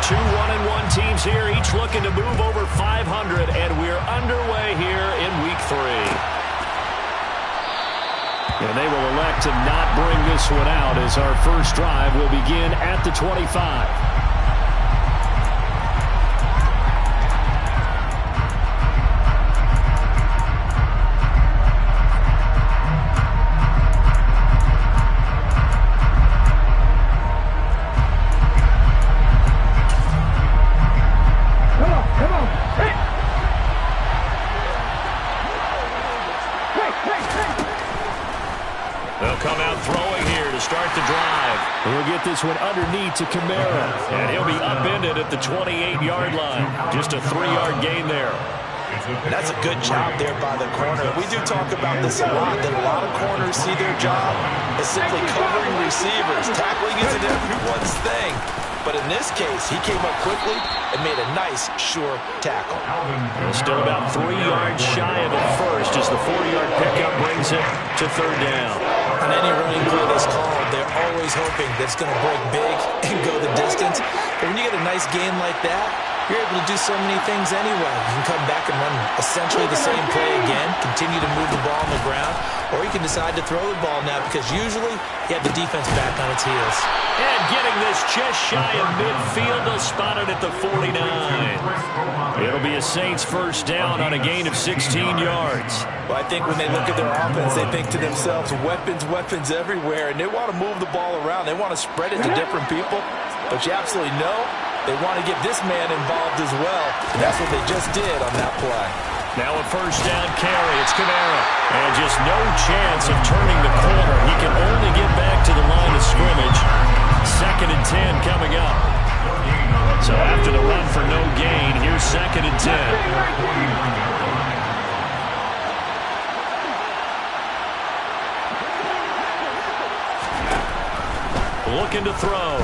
Two 1-1 teams here, each looking to move over 500, and we're underway here in Week 3. And they will elect to not bring this one out as our first drive will begin at the 25. He'll get this one underneath to Kamara, and he'll be upended at the 28-yard line. Just a 3-yard gain there. That's a good job there by the corner. We do talk about this a lot, that a lot of corners see their job as simply covering receivers. Tackling isn't everyone's thing. But in this case, he came up quickly and made a nice, sure tackle. Still about 3 yards shy of it first as the 4-yard pickup brings it to third down. On any running play that's called, they're always hoping that it's going to break big and go the distance. But when you get a nice gain like that, you're able to do so many things anyway. You can come back and run essentially the same play again, continue to move the ball on the ground, or you can decide to throw the ball now because usually you have the defense back on its heels. And getting this just shy of midfield, they'll spot it at the 49. It'll be a Saints first down on a gain of 16 yards. Well, I think when they look at their offense, they think to themselves, weapons, weapons everywhere, and they want to move the ball around. They want to spread it to different people, but you absolutely know they want to get this man involved as well. And that's what they just did on that play. Now a first down carry. It's Kamara. And just no chance of turning the corner. He can only get back to the line of scrimmage. 2nd and 10 coming up. So after the run for no gain, here's 2nd and 10. Looking to throw.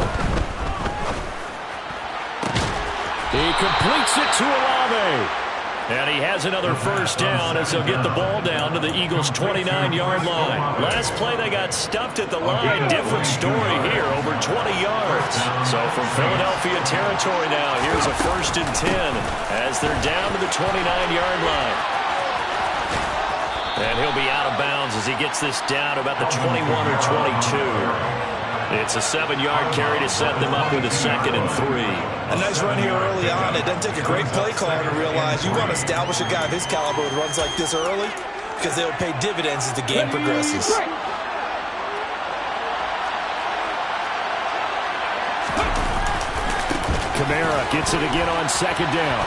He completes it to Olave. And he has another first down as he'll get the ball down to the Eagles' 29-yard line. Last play, they got stuffed at the line. Different story here, over 20 yards. So from Philadelphia territory now, here's a 1st and 10 as they're down to the 29-yard line. And he'll be out of bounds as he gets this down to about the 21 or 22. It's a 7-yard carry to set them up with a 2nd and 3. A nice run here early on. It doesn't take a great play caller to realize you want to establish a guy of his caliber with runs like this early because they'll pay dividends as the game progresses. Kamara gets it again on 2nd down.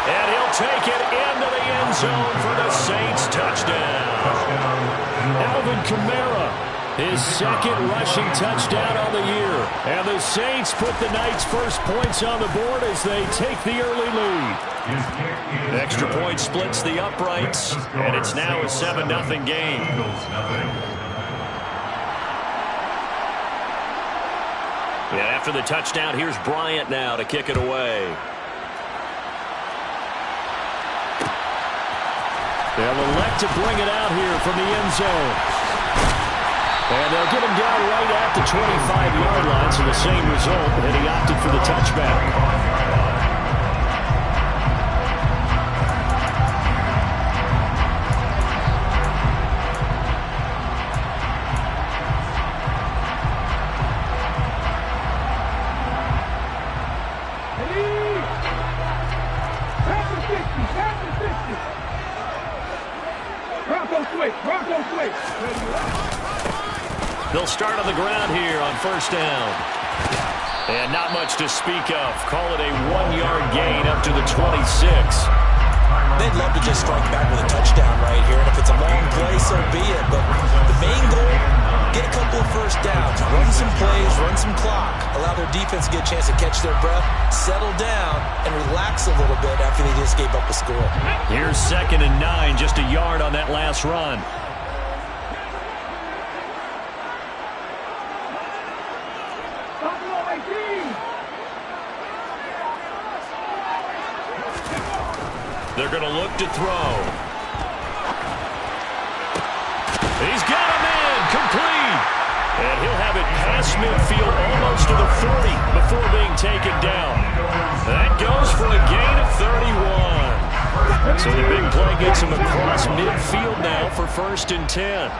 And he'll take it into the end zone for the Saints touchdown. Alvin Kamara, his 2nd rushing touchdown on the year. And the Saints put the Knights' first points on the board as they take the early lead. Extra point splits the uprights, and it's now a 7-0 game. And after the touchdown, here's Bryant now to kick it away. They'll elect to bring it out here from the end zone. And they'll get him down right at the 25-yard line, so the same result, and he opted for the touchback. They'll start on the ground here on first down. And not much to speak of. Call it a 1-yard gain up to the 26. They'd love to just strike back with a touchdown right here. And if it's a long play, so be it. But the main goal, get a couple of first downs. Run some plays, run some clock. Allow their defense to get a chance to catch their breath, settle down, and relax a little bit after they just gave up a score. Here's 2nd and 9, just a yard on that last run. They're going to look to throw. He's got him in, complete. And he'll have it past midfield, almost to the 40 before being taken down. That goes for a gain of 31. So the big play gets him across midfield now for 1st and 10.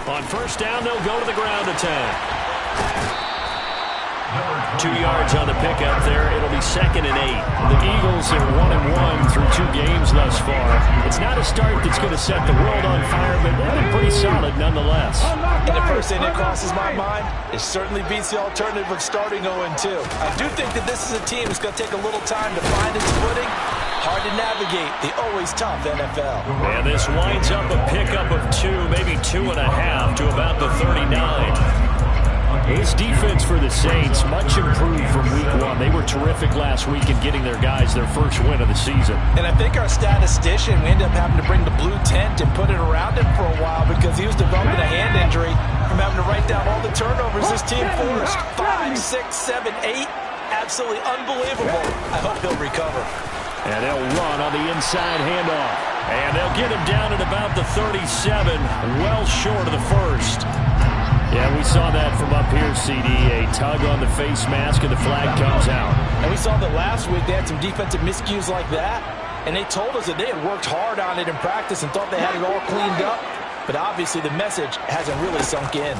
On 1st down, they'll go to the ground attack. 2 yards on the pickup there. It'll be 2nd and 8. The Eagles are 1-1 through 2 games thus far. It's not a start that's going to set the world on fire, but they've been pretty solid nonetheless. And the first thing that crosses my mind, it certainly beats the alternative of starting 0-2. I do think that this is a team that's going to take a little time to find its footing. Hard to navigate the always tough NFL. And this winds up a pickup of 2, maybe 2.5 to about the 39. His defense for the Saints, much improved from week 1. They were terrific last week in getting their guys their first win of the season. And I think our statistician, we ended up having to bring the blue tent and put it around him for a while because he was developing a hand injury from having to write down all the turnovers this team forced. 5, 6, 7, 8. Absolutely unbelievable. I hope he'll recover. And they'll run on the inside handoff. And they'll get him down at about the 37, well short of the first. Yeah, we saw that from up here, CD. A tug on the face mask, and the flag comes out. And we saw that last week they had some defensive miscues like that, and they told us that they had worked hard on it in practice and thought they had it all cleaned up. But obviously the message hasn't really sunk in.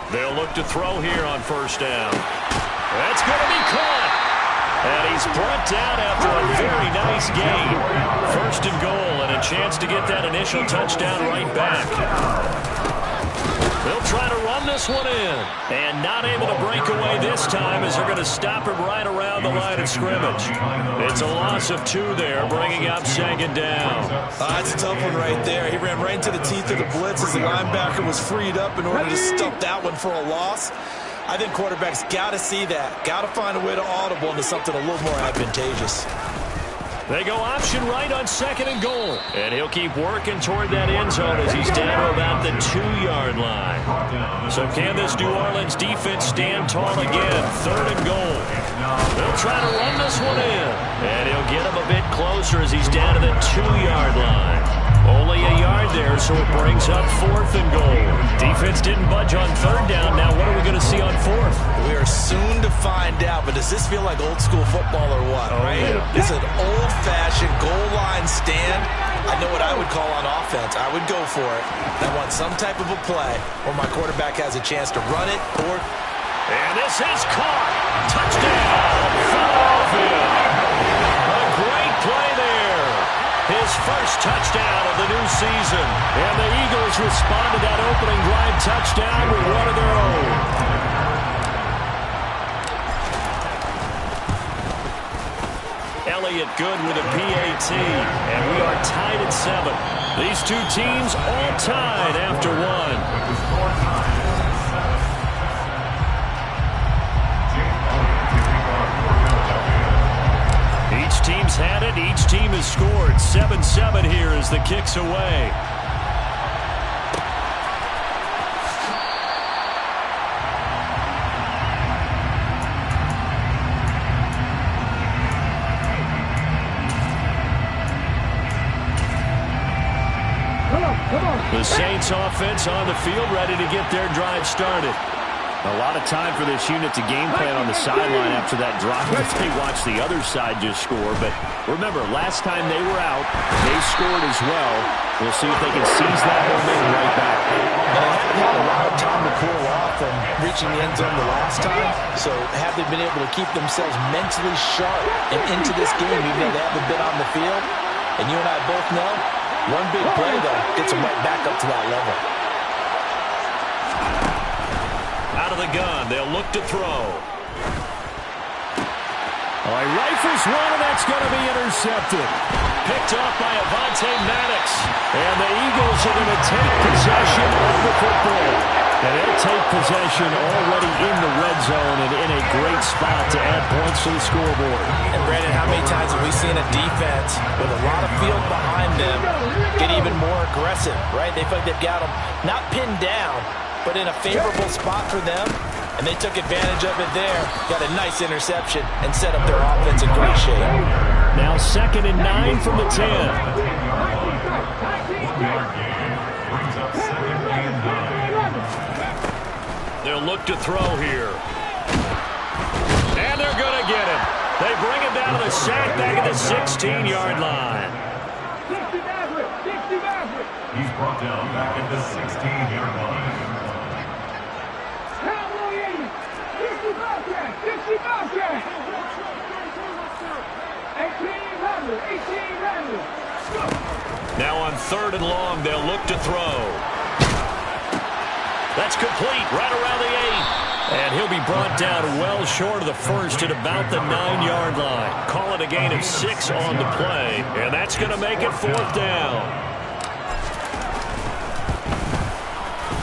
They'll look to throw here on 1st down. That's going to be caught. And he's brought down after a very nice gain. 1st and goal, and a chance to get that initial touchdown right back. They'll try to run this one in. And not able to break away this time as they're going to stop him right around the line of scrimmage. It's a loss of 2 there, bringing up 2nd down. That's a tough one right there. He ran right into the teeth of the blitz as the linebacker was freed up in order to stuff that one for a loss. I think quarterbacks got to see that. Got to find a way to audible into something a little more advantageous. They go option right on 2nd and goal. And he'll keep working toward that end zone as he's down to about the 2-yard line. So can this New Orleans defense stand tall again? 3rd and goal. They'll try to run this one in. And he'll get him a bit closer as he's down to the 2-yard line. Only a yard there, so it brings up 4th and goal. Defense didn't budge on 3rd down. Now what are we going to see on 4th? We are soon to find out, but does this feel like old school football or what, right? Yeah. This is an old-fashioned goal line stand. I know what I would call on offense. I would go for it. I want some type of a play where my quarterback has a chance to run it or... And this is caught. Touchdown, Philadelphia. A great play there. His first touchdown of the new season. And the Eagles respond to that opening drive touchdown with one of their own. Elliott good with a PAT. And we are tied at 7. These 2 teams all tied after 1. Each team's had it. Each team has scored. 7-7 here as the kick's away. The Saints offense on the field, ready to get their drive started. A lot of time for this unit to game plan on the sideline after that drop if they watch the other side just score. But remember, last time they were out, they scored as well. We'll see if they can seize that momentum right back. And they haven't had a lot of time to cool off from reaching the end zone the last time. So have they been able to keep themselves mentally sharp and into this game even though they haven't been on the field? And you and I both know, one big play, though, gets them right back up to that level. Out of the gun, they'll look to throw. Oh, he rifles one, and that's going to be intercepted. Picked off by Avonte Maddox. And the Eagles are going to take possession of the football. And they'll take possession already in the red zone and in a great spot to add points to the scoreboard. And Brandon, how many times have we seen a defense with a lot of field behind them get even more aggressive, right? They feel like they've got them not pinned down, but in a favorable spot for them, and they took advantage of it there. Got a nice interception and set up their offense in great shape. Now 2nd and 9 from the 10. They'll look to throw here. And they're going to get him. They bring him down to the sack back at the 16-yard line. He's brought down back at the 16-yard line. 1800. Now on 3rd and long, they'll look to throw. That's complete right around the 8. And he'll be brought down well short of the first at about the 9-yard line. Call it a gain of 6 on the play, and that's going to make it 4th down.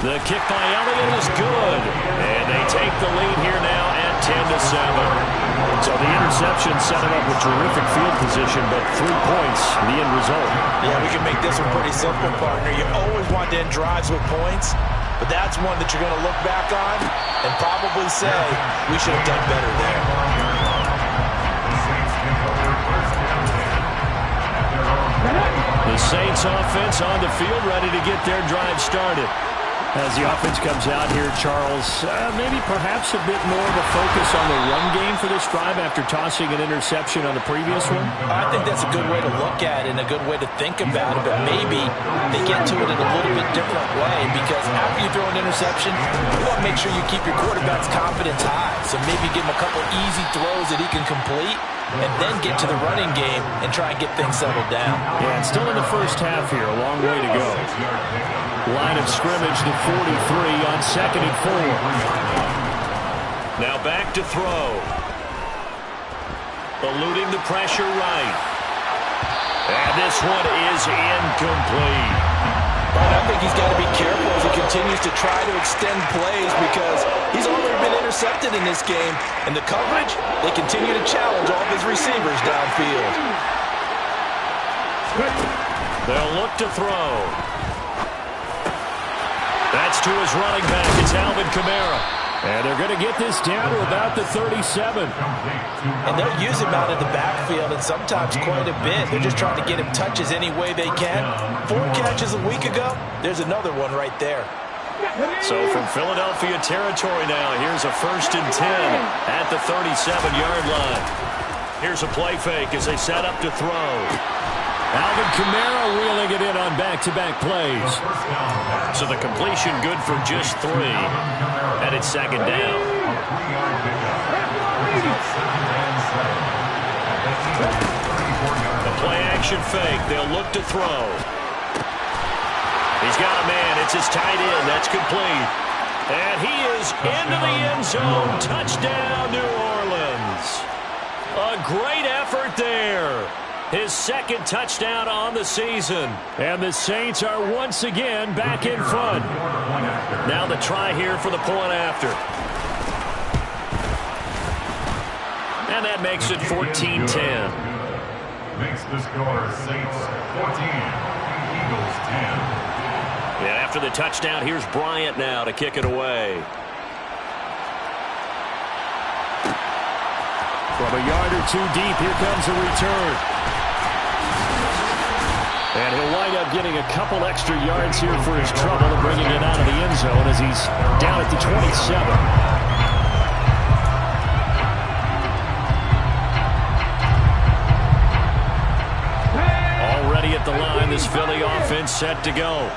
The kick by Elliott is good, and they take the lead here now at 10-7. So the interception set him up with terrific field position, but 3 points, the end result. Yeah, we can make this one pretty simple, partner. You always want to end drives with points, but that's one that you're going to look back on and probably say, we should have done better there. The Saints offense on the field, ready to get their drive started. As the offense comes out here, Charles, maybe perhaps a bit more of a focus on the run game for this drive after tossing an interception on the previous one? I think that's a good way to look at it and a good way to think about it, but maybe they get to it in a little bit different way, because after you throw an interception, you want to make sure you keep your quarterback's confidence high. So maybe give him a couple easy throws that he can complete, and then get to the running game and try and get things settled down. Yeah, it's still in the first half here. A long way to go. Line of scrimmage to 43 on 2nd and 4. Now back to throw. Eluding the pressure right. And this one is incomplete. But I think he's got to be careful as he continues to try to extend plays, because he's already been intercepted in this game. And the coverage, they continue to challenge all of his receivers downfield. They'll look to throw. That's to his running back. It's Alvin Kamara. And they're going to get this down to about the 37. And they'll use him out of the backfield, and sometimes quite a bit. They're just trying to get him touches any way they can. 4 catches a week ago. There's another one right there. So from Philadelphia territory now, here's a 1st and 10 at the 37-yard line. Here's a play fake as they set up to throw. Alvin Kamara reeling it in on back-to-back plays. So the completion good for just 3. And it's 2nd down. The play-action fake. They'll look to throw. He's got a man. It's his tight end. That's complete. And he is into the end zone. Touchdown, New Orleans. A great effort there. His 2nd touchdown on the season. And the Saints are once again back in front. Now the try here for the point after. And that makes it 14-10. Makes the score Saints 14, Eagles 10. And after the touchdown, here's Bryant now to kick it away. From a yard or 2 deep, here comes a return. And he'll wind up getting a couple extra yards here for his trouble and bringing it out of the end zone as he's down at the 27. Already at the line, this Philly offense set to go.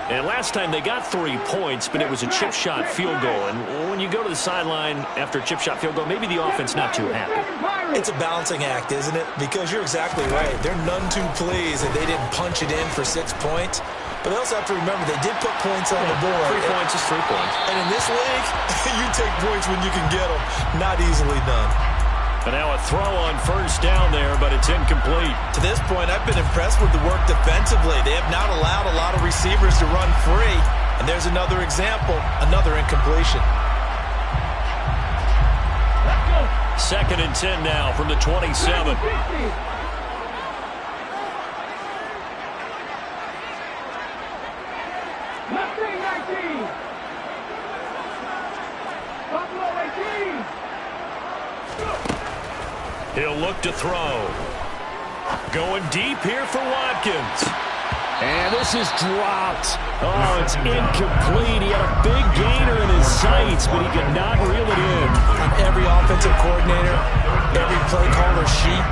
And last time they got 3 points, but it was a chip shot field goal. And when you go to the sideline after a chip shot field goal, maybe the offense not too happy. It's a balancing act, isn't it? Because you're exactly right. They're none too pleased that they didn't punch it in for 6 points. But they also have to remember they did put points on the board. 3 points is 3 points. And in this league, you take points when you can get them. Not easily done. And now a throw on 1st down there, but it's incomplete. To this point, I've been impressed with the work defensively. They have not allowed a lot of receivers to run free. And there's another example, another incompletion. 2nd and 10 now from the 27. He'll look to throw. Going deep here for Watkins. And this is dropped. Oh, it's incomplete. He had a big gainer in his sights, but he could not reel it in. On every offensive coordinator, every play caller sheet,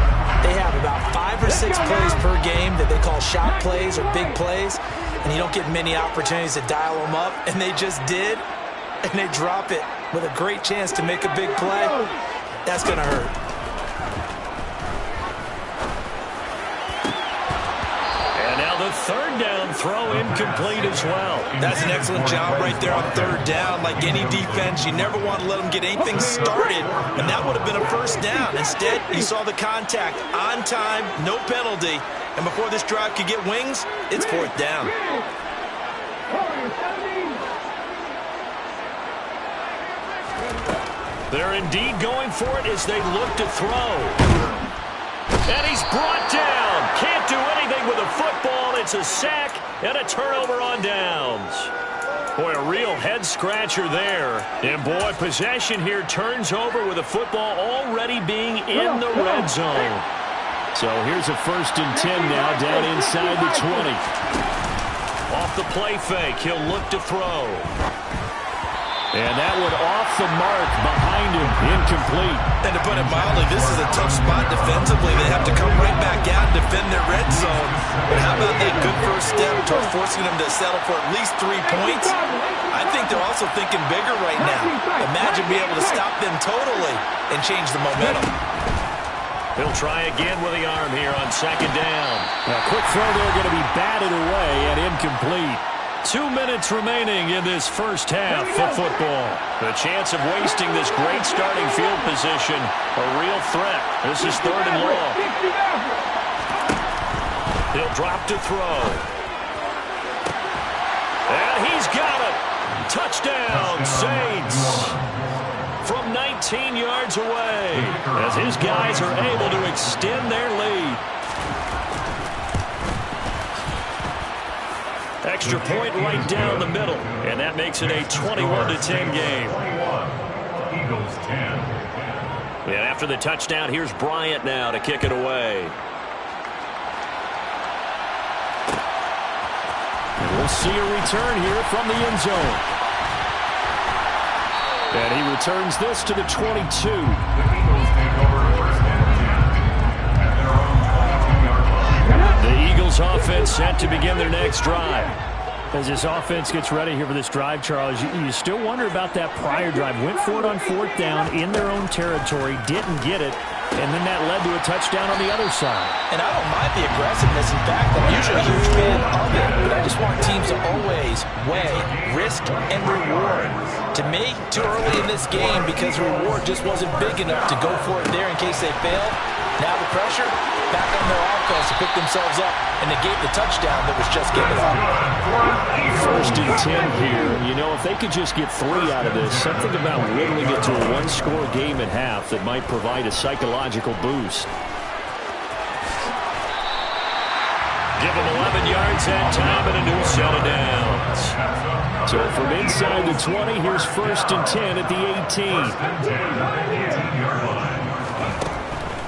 they have about 5 or 6 plays per game that they call shot plays or big plays, and you don't get many opportunities to dial them up, and they just did, and they drop it with a great chance to make a big play. That's going to hurt. The third down throw incomplete as well. That's an excellent job right there on third down. Like any defense, you never want to let them get anything started, and that would have been a first down. Instead, you saw the contact on time, no penalty, and before this drive could get wings, it's fourth down. They're indeed going for it as they look to throw. And he's brought down. Can't do anything with a football. It's a sack and a turnover on downs. Boy, a real head-scratcher there. And, boy, possession here turns over with a football already being in the red zone. So here's a 1st and 10 now down inside the 20. Off the play fake, he'll look to throw. And that one off the mark behind him, incomplete. And to put it mildly, this is a tough spot defensively. They have to come right back out and defend their red zone. But how about that good first step toward forcing them to settle for at least 3 points? I think they're also thinking bigger right now. Imagine being able to stop them totally and change the momentum. He'll try again with the arm here on 2nd down. A quick throw there going to be batted away and incomplete. 2 minutes remaining in this first half of football. The chance of wasting this great starting field position, a real threat. This is 3rd and long. He'll drop to throw. And he's got it. Touchdown, Saints. From 19 yards away, as his guys are able to extend their lead. Extra point right down the middle, and that makes it a 21-10 game. Eagles 10. And after the touchdown, here's Bryant now to kick it away. And we'll see a return here from the end zone. And he returns this to the 22. The Eagles take over 1st and 10 at their own 22-yard line. The Eagles offense set to begin their next drive. As this offense gets ready here for this drive, Charles, you still wonder about that prior drive. Went for it on 4th down in their own territory, didn't get it, and then that led to a touchdown on the other side. And I don't mind the aggressiveness. In fact, I'm usually a huge fan of it, but I just want teams to always weigh risk and reward. To me, too early in this game because the reward just wasn't big enough to go for it there in case they failed. Now the pressure, back on their offense to pick themselves up and negate the touchdown that was just given up. 1st and 10 here. You know, if they could just get 3 out of this, something about whittling it to a 1-score game at half that might provide a psychological boost. Give them 11 yards that time and a new set of downs. So from inside the 20, here's 1st and 10 at the 18.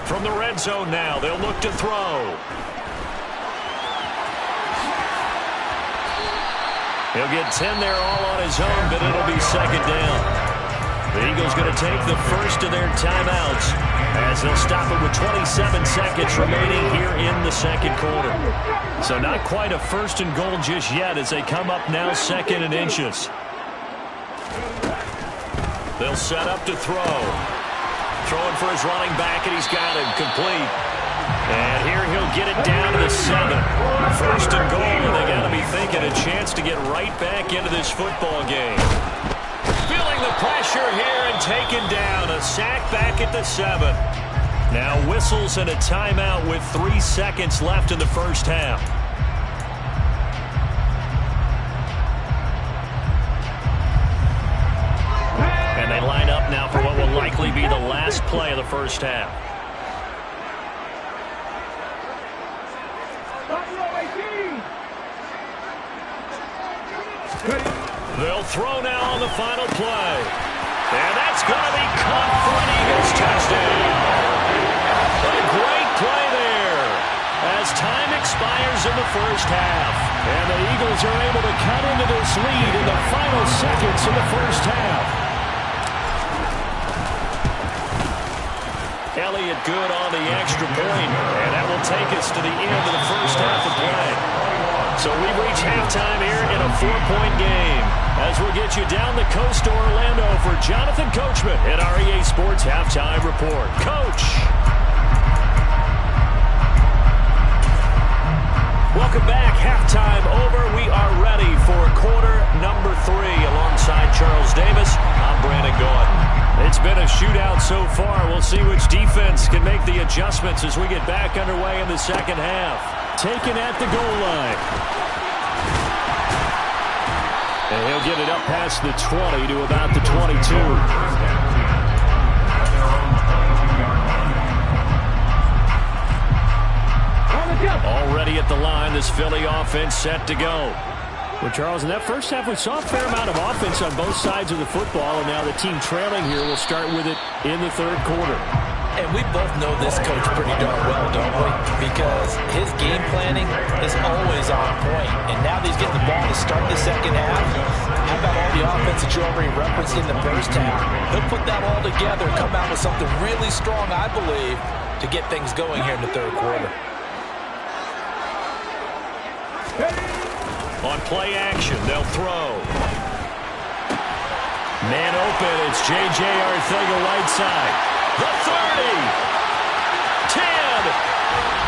From the red zone now, they'll look to throw. He'll get 10 there all on his own, but it'll be 2nd down. The Eagles going to take the first of their timeouts as they'll stop it with 27 seconds remaining here in the 2nd quarter. So not quite a 1st and goal just yet as they come up now 2nd and inches. They'll set up to throw. Throwing for his running back, and he's got him complete. And here he'll get it down to the 7. 1st and goal, and they got to be thinking a chance to get right back into this football game. Feeling the pressure here and taken down. A sack back at the 7. Now whistles and a timeout with 3 seconds left in the first half. And they line up now for what will likely be the last play of the first half. They'll throw now on the final play. And that's going to be caught for an Eagles touchdown. A great play there as time expires in the first half. And the Eagles are able to cut into this lead in the final seconds of the first half. Elliott good on the extra point, and that will take us to the end of the first half of play. So we've reached halftime here in a 4-point game. As we'll get you down the coast to Orlando for Jonathan Coachman at our EA Sports Halftime Report. Coach! Welcome back. Halftime over. We are ready for quarter number 3. Alongside Charles Davis, I'm Brandon Gaudin. It's been a shootout so far. We'll see which defense can make the adjustments as we get back underway in the second half. Taken at the goal line. And he'll get it up past the 20 to about the 22. Already at the line, this Philly offense set to go. Well, Charles, in that first half, we saw a fair amount of offense on both sides of the football, and now the team trailing here will start with it in the third quarter. And we both know this coach pretty darn well, don't we? Because his game planning is always on point. And now that he's getting the ball to start the second half, how about all the offense that you already referenced in the first half? He'll put that all together and come out with something really strong, I believe, to get things going here in the third quarter. On play action, they'll throw. Man open, it's J.J. Arcega-Whiteside. The 30, 10,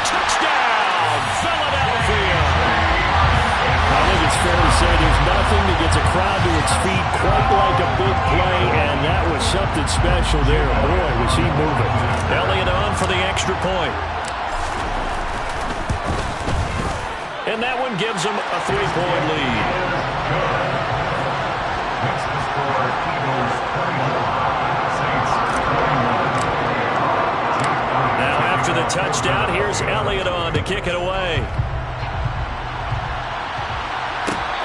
touchdown, Philadelphia. I think it's fair to say there's nothing that gets a crowd to its feet quite like a big play, and that was something special there. Boy, was he moving. Elliott on for the extra point. And that one gives them a 3-point lead. Next to score, Eagles 31, Saints 31. Now after the touchdown, here's Elliott on to kick it away.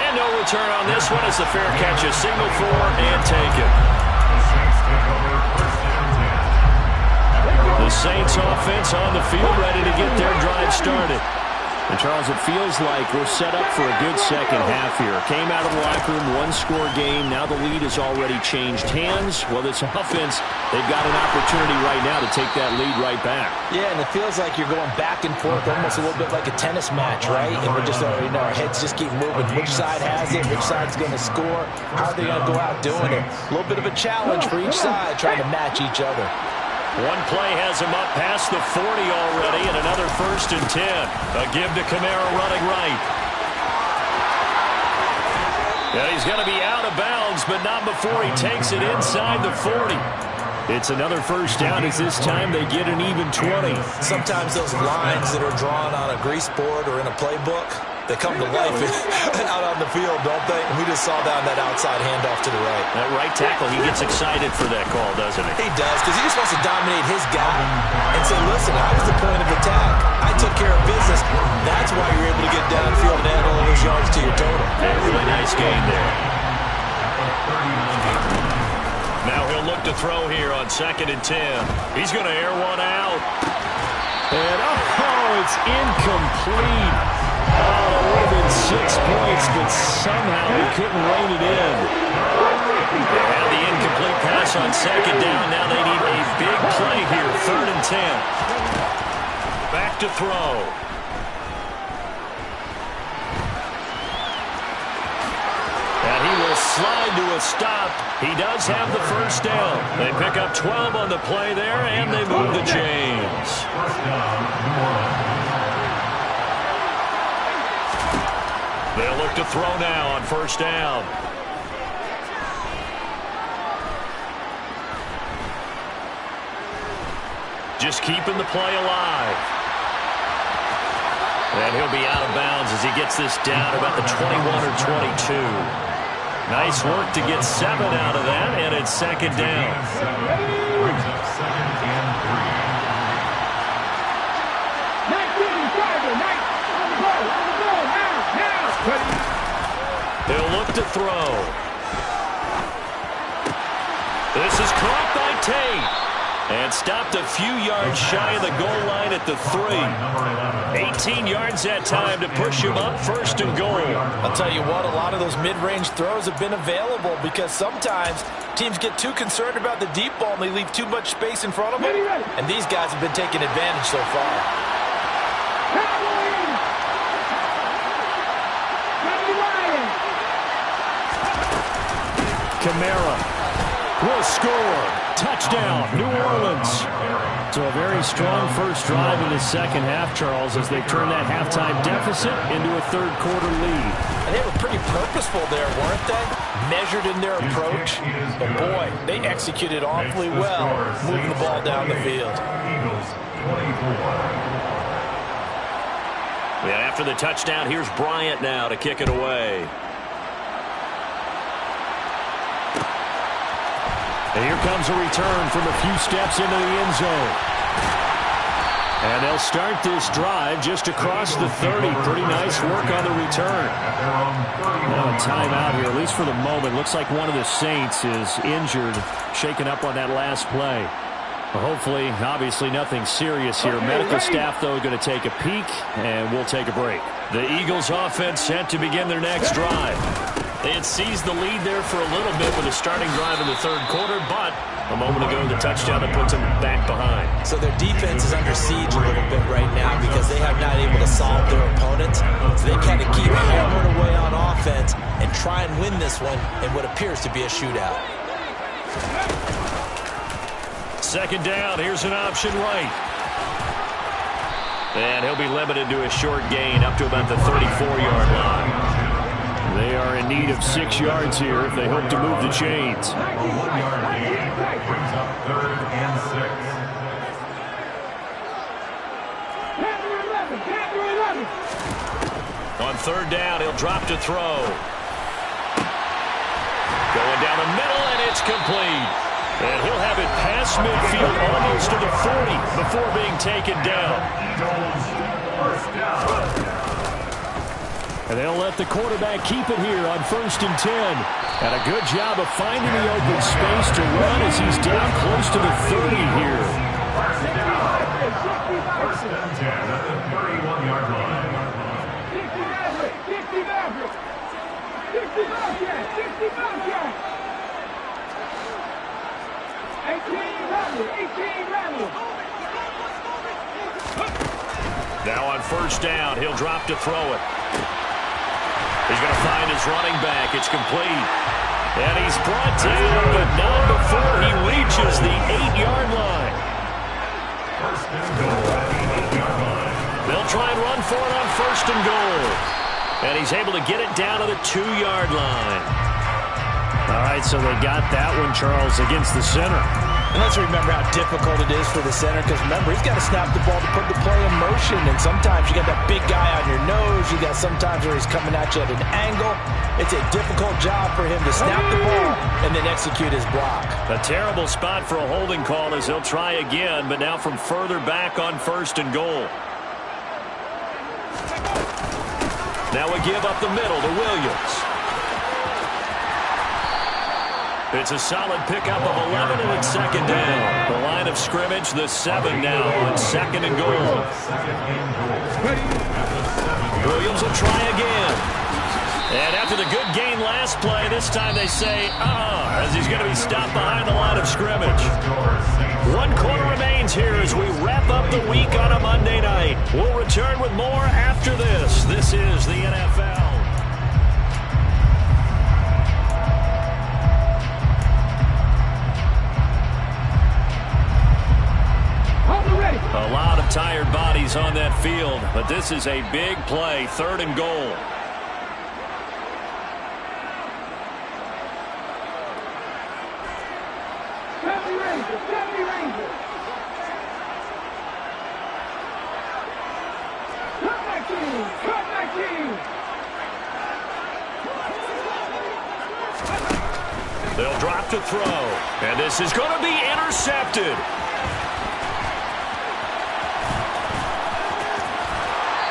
And no return on this one as the fair catch is signaled for and taken. The Saints offense on the field ready to get their drive started. And, Charles, it feels like we're set up for a good second half here. Came out of the locker room, one-score game. Now the lead has already changed hands. Well, this offense, they've got an opportunity right now to take that lead right back. Yeah, and it feels like you're going back and forth, almost a little bit like a tennis match, right? And we're just, our heads just keep moving. Which side has it? Which side's going to score? How are they going to go out doing it? A little bit of a challenge for each side, trying to match each other. One play has him up past the 40 already, and another 1st and 10. A give to Kamara running right. And he's going to be out of bounds, but not before he takes it inside the 40. It's another first down as this time they get an even 20. Sometimes those lines that are drawn on a grease board or in a playbook, they come to life out on the field, don't they? And we just saw that on that outside handoff to the right. That right tackle, he gets excited for that call, doesn't he? He does, because he just wants to dominate his guy and say, listen, I was the point of attack. I took care of business. That's why you're able to get downfield and add all those yards to your total. A really nice gain there. Now he'll look to throw here on 2nd and 10. He's going to air one out. And, oh, it's incomplete. Oh, it would have been 6 points, but somehow he couldn't rein it in. They had the incomplete pass on 2nd down. Now they need a big play here, 3rd and 10. Back to throw. And he will slide to a stop. He does have the first down. They pick up 12 on the play there, and they move the chains. They'll look to throw now on 1st down. Just keeping the play alive. And he'll be out of bounds as he gets this down about the 21 or 22. Nice work to get 7 out of that, and it's 2nd down. He'll look to throw. This is caught by Tate. And stopped a few yards shy of the goal line at the 3. 18 yards that time to push him up 1st and goal. I'll tell you what, a lot of those mid-range throws have been available because sometimes teams get too concerned about the deep ball and they leave too much space in front of them. And these guys have been taking advantage so far. Kamara will score. Touchdown, New Orleans. So a very strong first drive in the second half, Charles, as they turn that halftime deficit into a third-quarter lead. And they were pretty purposeful there, weren't they? Measured in their approach. But, boy, they executed awfully well, moving the ball down the field. Yeah, after the touchdown, here's Bryant now to kick it away. And here comes a return from a few steps into the end zone. And they'll start this drive just across the 30. Pretty nice work on the return. Now a timeout here, at least for the moment. Looks like one of the Saints is injured, shaken up on that last play. Well, hopefully, obviously, nothing serious here. Medical staff, though, going to take a peek, and we'll take a break. The Eagles offense set to begin their next drive. They had seized the lead there for a little bit with a starting drive in the third quarter, but a moment ago, the touchdown that puts them back behind. So their defense is under siege a little bit right now because they have not able to solve their opponents. So they kind of keep hammering away on offense and try and win this one in what appears to be a shootout. Second down, here's an option right. And he'll be limited to a short gain up to about the 34-yard line. They are in need of 6 yards here if they hope to move the chains. A 1-yard gain brings up 3rd and 6. On 3rd down, he'll drop to throw. Going down the middle, and it's complete. And he'll have it past midfield almost to the 40 before being taken down. First down. And they'll let the quarterback keep it here on 1st and 10. And a good job of finding the open space to run as he's down close to the 30 here. First down. 1st and 10 at the 31-yard line. 60 Maverick. 60 Bobcat. 60 Bobcat. 18 Rebel. 18 Rebel. Now on 1st down, he'll drop to throw it. He's going to find his running back. It's complete. And he's brought down, but not before he reaches the 8-yard line. First and goal at the 8-yard line. They'll try and run for it on 1st and goal. And he's able to get it down to the 2-yard line. All right, so they got that one, Charles, against the center. And let's remember how difficult it is for the center because, remember, he's got to snap the ball to put the play in motion. And sometimes you got that big guy on your nose. You got sometimes where he's coming at you at an angle. It's a difficult job for him to snap the ball and then execute his block. A terrible spot for a holding call as he'll try again, but now from further back on 1st and goal. Now we give up the middle to Williams. It's a solid pickup of 11, and it's 2nd down. The line of scrimmage, the 7 now on 2nd and goal. Williams will try again. And after the good gain last play, this time they say, as he's going to be stopped behind the line of scrimmage. 1 quarter remains here as we wrap up the week on a Monday night. We'll return with more after this. This is the NFL. A lot of tired bodies on that field, but this is a big play, 3rd and goal. They'll drop to throw, and this is going to be intercepted.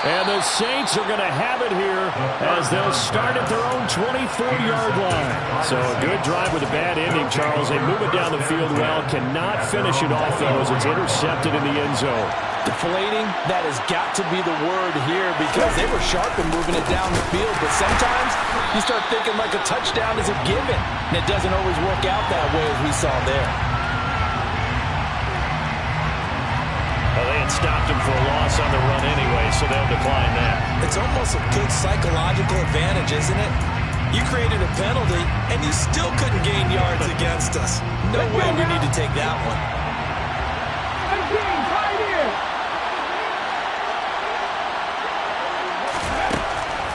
And the Saints are going to have it here as they'll start at their own 24-yard line. So a good drive with a bad ending, Charles. They move it down the field well, cannot finish it off, though, as it's intercepted in the end zone. Deflating, that has got to be the word here because they were sharp in moving it down the field. But sometimes you start thinking like a touchdown is a given, and it doesn't always work out that way as we saw there. Well, they had stopped him for a loss on the run anyway, so they'll decline that. It's almost a good psychological advantage, isn't it? You created a penalty, and you still couldn't gain yards against us. No way we need to take that one.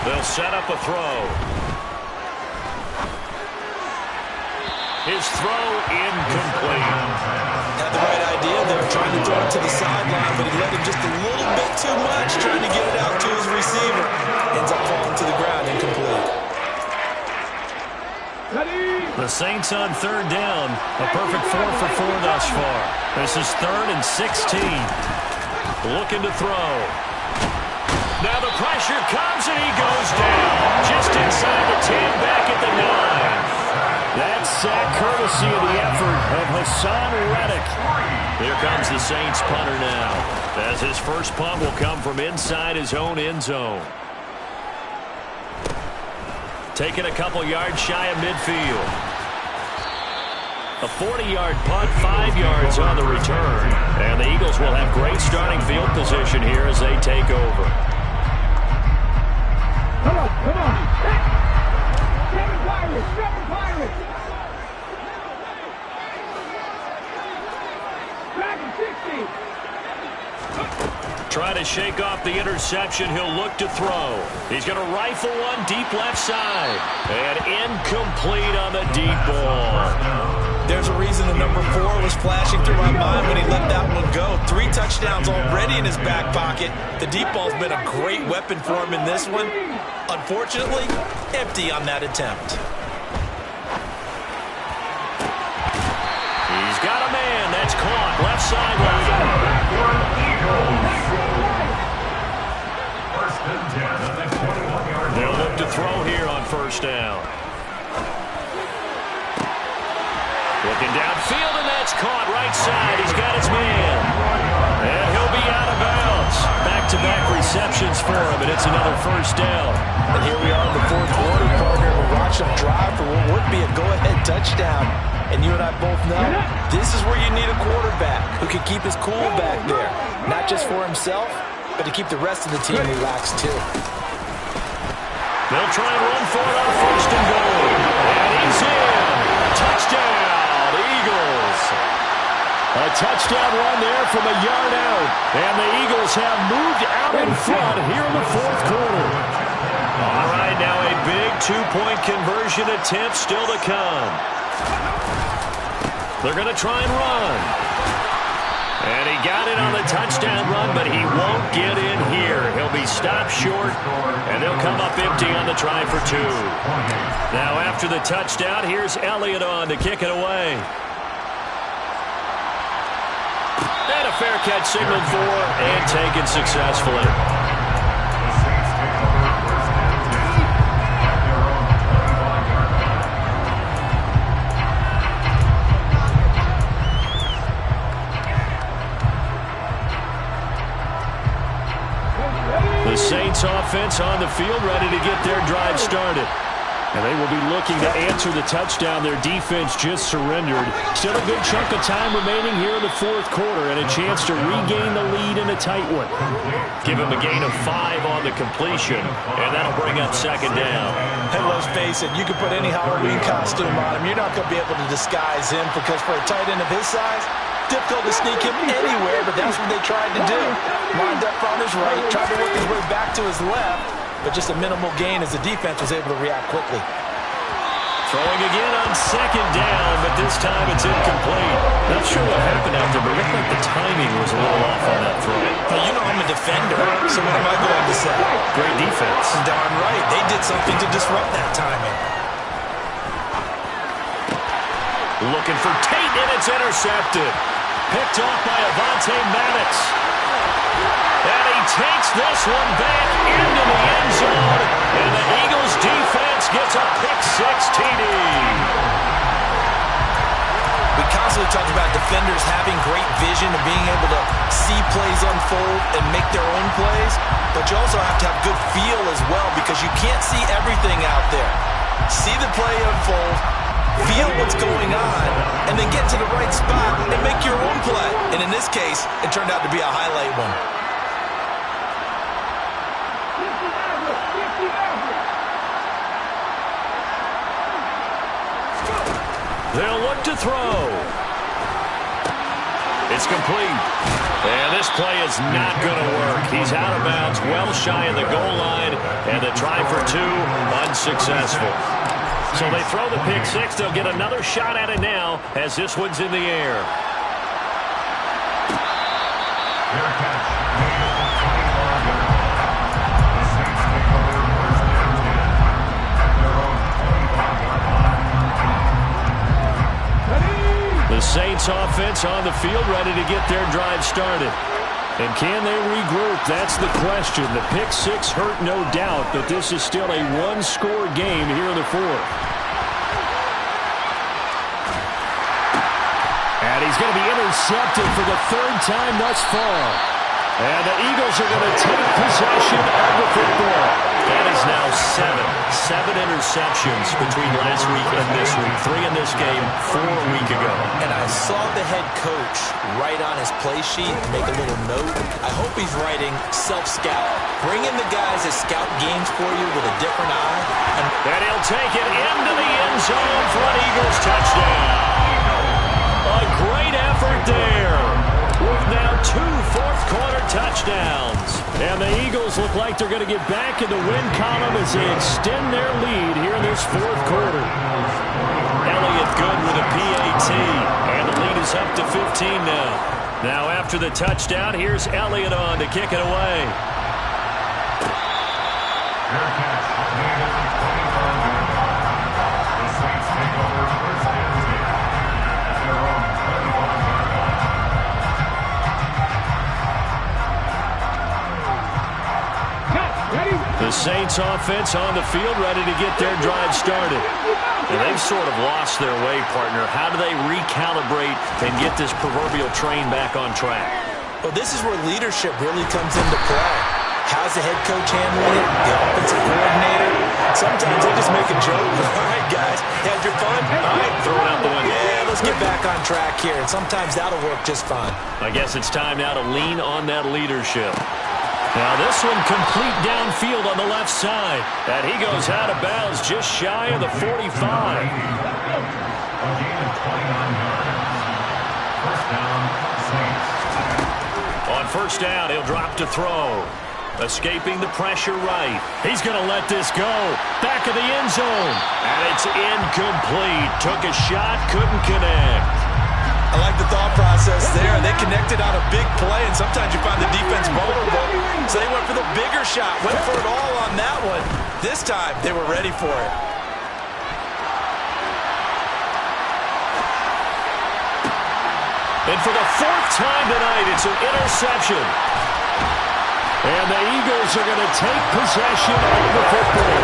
They'll set up a throw. His throw incomplete. Had the right idea there, trying to throw it to the sideline, but he let him just a little bit too much, trying to get it out to his receiver. Ends up falling to the ground, incomplete. The Saints on third down. A perfect 4 for 4 thus far. This is 3rd and 16. Looking to throw. Now the pressure comes and he goes down. Just inside the 10, back at the 9. That sack courtesy of the effort of Hassan Reddick. Here comes the Saints punter now, as his first punt will come from inside his own end zone. Taking a couple yards shy of midfield. A 40-yard punt, 5 yards on the return. And the Eagles will have great starting field position here as they take over. Come on, come on. Seven Pirates, seven Pirates. Back at 60. Try to shake off the interception. He'll look to throw. He's going to rifle one deep left side. And incomplete on the deep ball. There's a reason the number 4 was flashing through my mind when he let that one go. 3 touchdowns already in his back pocket. The deep ball's been a great weapon for him in this one. Unfortunately, empty on that attempt. He's got a man. That's caught. Left sideline. They'll look to throw here on first down. Looking downfield, and that's caught right side. He's got his man. And he'll be out of bounds. Back-to-back receptions for him, and it's another first down. And here we are in the 4th quarter, partner. We watch him drive for what would be a go-ahead touchdown. And you and I both know this is where you need a quarterback who can keep his cool back there. Not just for himself, but to keep the rest of the team relaxed, too. They'll try and run for it on first and goal. And he's in. Touchdown. A touchdown run there from a yard out. And the Eagles have moved out in front here in the 4th quarter. All right, now a big 2-point conversion attempt still to come. They're going to try and run. And he got it on the touchdown run, but he won't get in here. He'll be stopped short, and they'll come up empty on the try for 2. Now after the touchdown, here's Elliott on to kick it away. And a fair catch signaled for and taken successfully. The Saints offense on the field ready to get their drive started. And they will be looking to answer the touchdown their defense just surrendered. Still a good chunk of time remaining here in the 4th quarter and a chance to regain the lead in a tight one. Give him a gain of 5 on the completion, and that'll bring up second down. And let's face it, you can put any Halloween costume on him. You're not going to be able to disguise him because for a tight end of his size, difficult to sneak him anywhere, but that's what they tried to do. Lined up on his right, tried to work his way back to his left, but just a minimal gain as the defense was able to react quickly. Throwing again on second down, but this time it's incomplete. Not sure what happened out there, but it looked like the timing was a little off on that throw. Well, you know I'm a defender, so what am I going to say? Great defense. Darn right. They did something to disrupt that timing. Looking for Tate, and it's intercepted. Picked off by Avonte Maddox. And he takes this one back into the end zone, and the Eagles defense gets a pick-6 TD. We constantly talk about defenders having great vision and being able to see plays unfold and make their own plays, but you also have to have good feel as well because you can't see everything out there. See the play unfold, feel what's going on, and then get to the right spot and make your own play. And in this case, it turned out to be a highlight one. They'll look to throw. It's complete. And this play is not going to work. He's out of bounds, well shy of the goal line, and the try for 2, unsuccessful. So they throw the pick-6. They'll get another shot at it now as this one's in the air. The Saints offense on the field ready to get their drive started. And can they regroup? That's the question. The pick-6 hurt, no doubt, but this is still a one-score game here in the 4th. And he's going to be intercepted for the 3rd time thus far. And the Eagles are going to take possession of the football. That is now 7 interceptions between last week and this week. 3 in this game, 4 a week ago. And I saw the head coach write on his play sheet, make a little note. I hope he's writing self-scout. Bring in the guys that scout games for you with a different eye. And he'll take it into the end zone for an Eagles touchdown. A great effort there. With now 2 fourth-quarter touchdowns. And the Eagles look like they're going to get back in the win column as they extend their lead here in this 4th quarter. Elliott good with a PAT. And the lead is up to 15 now. Now after the touchdown, here's Elliott on to kick it away. The Saints offense on the field ready to get their drive started. And they've sort of lost their way, partner. How do they recalibrate and get this proverbial train back on track? Well, this is where leadership really comes into play. How's the head coach handling it? The offensive coordinator? Sometimes they just make a joke. All right, guys, had your fun? All right, throw it out the window. Yeah, let's get back on track here. And sometimes that'll work just fine. I guess it's time now to lean on that leadership. Now this one complete downfield on the left side. And he goes out of bounds just shy of the 45. On first down, he'll drop to throw. Escaping the pressure right. He's going to let this go. Back of the end zone. And it's incomplete. Took a shot, couldn't connect. I like the thought process there. They connected on a big play, and sometimes you find the defense vulnerable. So they went for the bigger shot, went for it all on that one. This time, they were ready for it. And for the 4th time tonight, it's an interception. And the Eagles are going to take possession of the football.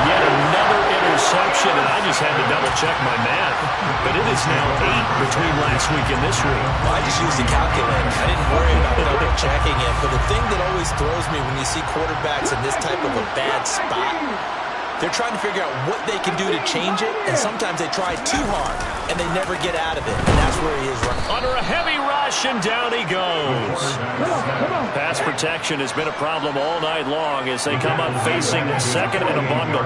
Yet another interception, and I just had to double-check my math. But it is now 8 between last week and this week. Well, I just used the calculator. I didn't worry about double-checking it. But the thing that always throws me when you see quarterbacks in this type of a bad spot, they're trying to figure out what they can do to change it, and sometimes they try too hard, and they never get out of it. And that's where he is right. Under a heavy rush, and down he goes. Pass protection has been a problem all night long as they come up facing second and a bundle.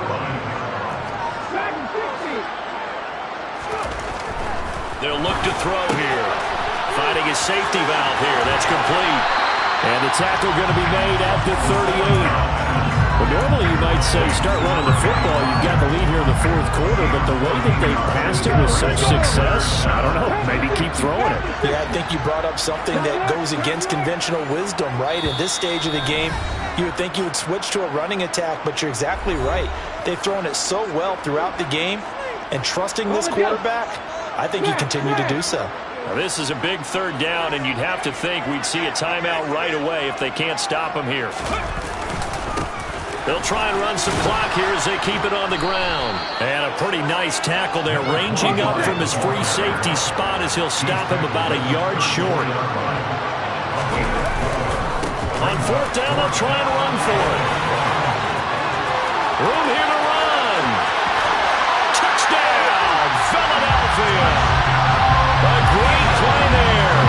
They'll look to throw here. Finding his safety valve here. That's complete. And the tackle going to be made at the 38. Well, normally you might say start running the football. You've got the lead here in the 4th quarter, but the way that they passed it with such success, I don't know, maybe keep throwing it. Yeah, I think you brought up something that goes against conventional wisdom, right? In this stage of the game, you would think you would switch to a running attack, but you're exactly right. They've thrown it so well throughout the game, and trusting this quarterback, I think you continue to do so. Well, this is a big third down, and you'd have to think we'd see a timeout right away if they can't stop him here. They'll try and run some clock here as they keep it on the ground. And a pretty nice tackle there, ranging up from his free safety spot as he'll stop him about a yard short. On fourth down, they'll try and run for it. Room here to run. Touchdown, Philadelphia. A great play there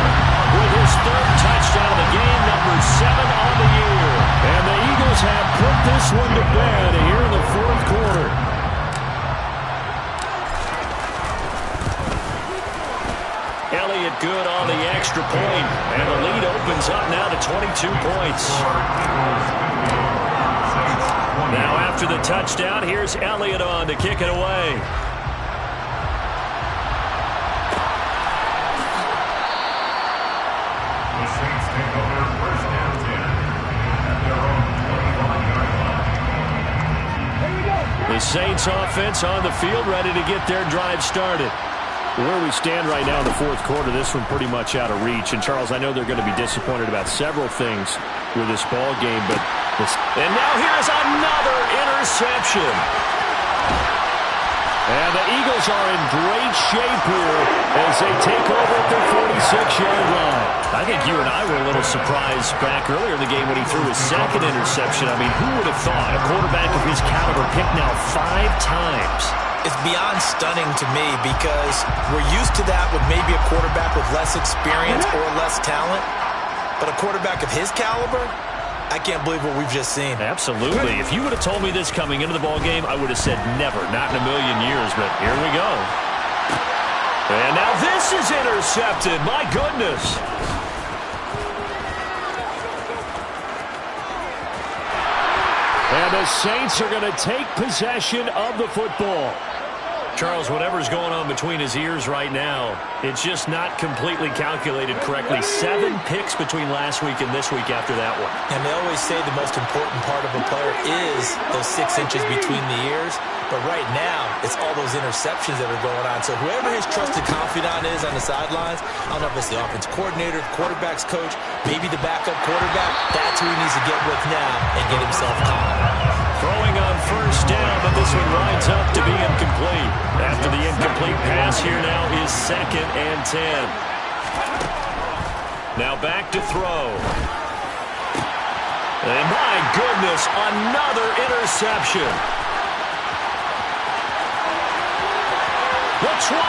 with his third touchdown of the game, number 7 on the year. And the Eagles have put this one to bed here in the fourth quarter. Elliott good on the extra point, and the lead opens up now to 22 points. Now after the touchdown, here's Elliott on to kick it away. The Saints offense on the field, ready to get their drive started. Where we stand right now in the fourth quarter, this one pretty much out of reach. And, Charles, I know they're going to be disappointed about several things with this ball game, but and now here's another interception. And the Eagles are in great shape here as they take over at their 46-yard line. I think you and I were a little surprised back earlier in the game when he threw his second interception. I mean, who would have thought a quarterback of his caliber picked now 5 times? It's beyond stunning to me because we're used to that with maybe a quarterback with less experience or less talent. But a quarterback of his caliber, I can't believe what we've just seen. Absolutely. If you would have told me this coming into the ballgame, I would have said never, not in a million years, but here we go. And now this is intercepted. My goodness. And the Saints are going to take possession of the football. Charles, whatever's going on between his ears right now, it's just not completely calculated correctly. 7 picks between last week and this week after that one. And they always say the most important part of a player is those 6 inches between the ears. But right now, it's all those interceptions that are going on. So whoever his trusted confidant is on the sidelines, I don't know if it's the offense coordinator, the quarterback's coach, maybe the backup quarterback, that's who he needs to get with now and get himself calm. Throwing on first down, but this one winds up to be incomplete. After the incomplete pass, here now is 2nd and 10. Now back to throw. And my goodness, another interception. The 20.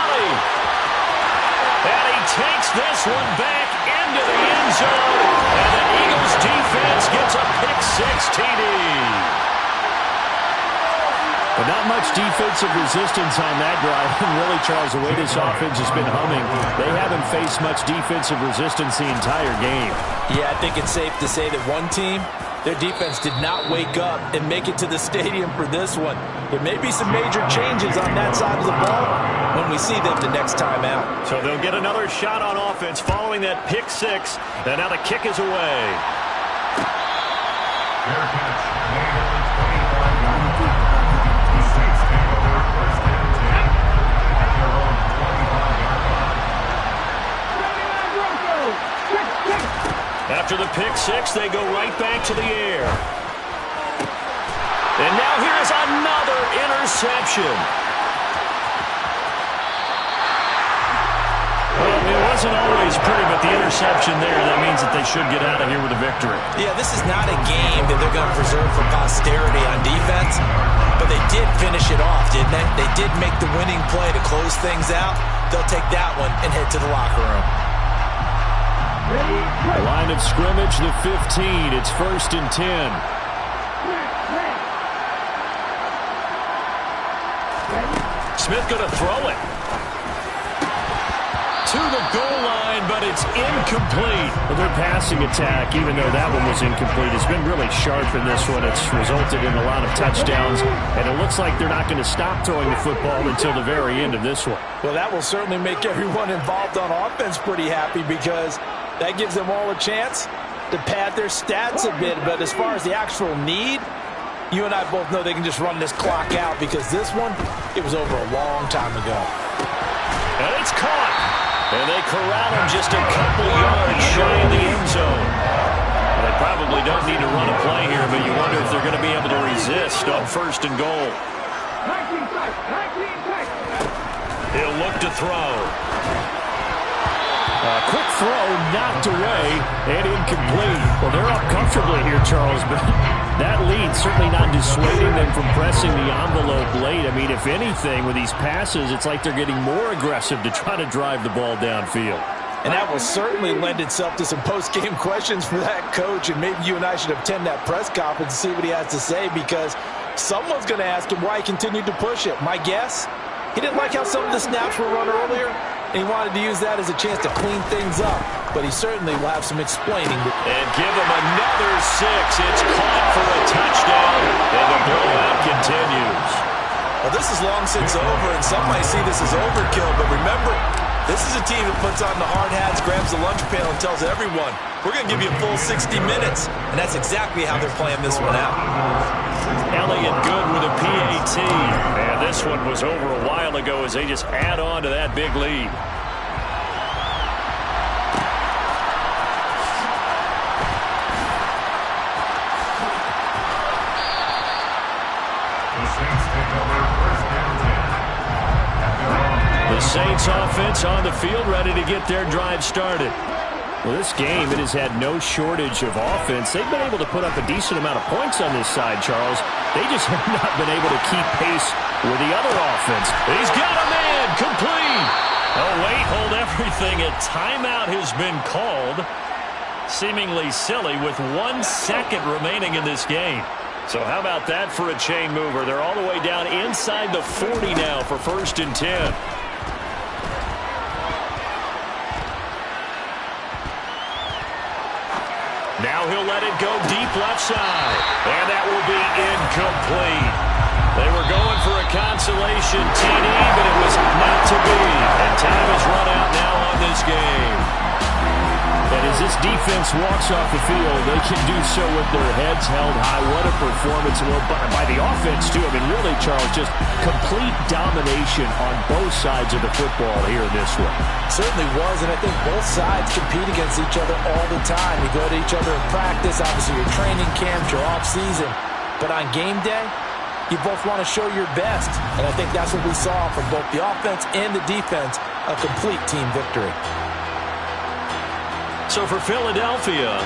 And he takes this one back into the end zone. And the Eagles defense gets a pick-6 TD. But not much defensive resistance on that drive. And really, Charles, the way this offense has been humming, they haven't faced much defensive resistance the entire game. Yeah, I think it's safe to say that one team, their defense did not wake up and make it to the stadium for this one. There may be some major changes on that side of the ball when we see them the next time out. So they'll get another shot on offense following that pick-6. And now the kick is away. Fair catch. Made at the 25-yard line. The Saints take over first and 10 at their own 25-yard line. After the pick-6, they go right back to the air. And now here's another interception. Well, it wasn't always pretty, but the interception there, that means that they should get out of here with a victory. Yeah, this is not a game that they're going to preserve for posterity on defense, but they did finish it off, didn't they? They did make the winning play to close things out. They'll take that one and head to the locker room. The line of scrimmage, the 15. It's 1st and 10. Smith going to throw it to the goal line, but it's incomplete. Well, their passing attack, even though that one was incomplete, has been really sharp in this one. It's resulted in a lot of touchdowns, and it looks like they're not going to stop throwing the football until the very end of this one. Well, that will certainly make everyone involved on offense pretty happy because that gives them all a chance to pad their stats a bit. But as far as the actual need, you and I both know they can just run this clock out because this one, it was over a long time ago. And it's caught. And they corral him just a couple yards shy of the end zone. Well, they probably don't need to run a play here, but you wonder if they're going to be able to resist on 1st and goal. He'll look to throw. Quick throw, knocked away, and incomplete. Well, they're up comfortably here, Charles, but that lead certainly not dissuading them from pressing the envelope late. I mean, if anything, with these passes, it's like they're getting more aggressive to try to drive the ball downfield. And that will certainly lend itself to some post-game questions for that coach, and maybe you and I should attend that press conference and see what he has to say, because someone's going to ask him why he continued to push it. My guess, he didn't like how some of the snaps were run earlier, and he wanted to use that as a chance to clean things up. But he certainly will have some explaining. And give him another 6. It's caught for a touchdown, and the blowout continues. Well, this is long since over, and some might see this as overkill, but remember, this is a team that puts on the hard hats, grabs the lunch pail, and tells everyone, we're going to give you a full 60 minutes. And that's exactly how they're playing this one out. Elliott good with a PAT. And this one was over a while ago as they just add on to that big lead. The Saints offense on the field, ready to get their drive started. Well, this game, it has had no shortage of offense. They've been able to put up a decent amount of points on this side, Charles. They just have not been able to keep pace with the other offense. He's got a man, complete. Oh, wait, hold everything. A timeout has been called. Seemingly silly with 1 second remaining in this game. So how about that for a chain mover? They're all the way down inside the 40 now for 1st and 10. Now he'll let it go deep left side. And that will be incomplete. They were going for a consolation TD, but it was not to be. And time has run out now on this game. And as this defense walks off the field, they can do so with their heads held high. What a performance by the offense, too. I mean, really, Charles, just complete domination on both sides of the football here in this one. Certainly was, and I think both sides compete against each other all the time. You go to each other in practice, obviously your training camps, your off-season. But on game day, you both want to show your best. And I think that's what we saw from both the offense and the defense, a complete team victory. So for Philadelphia,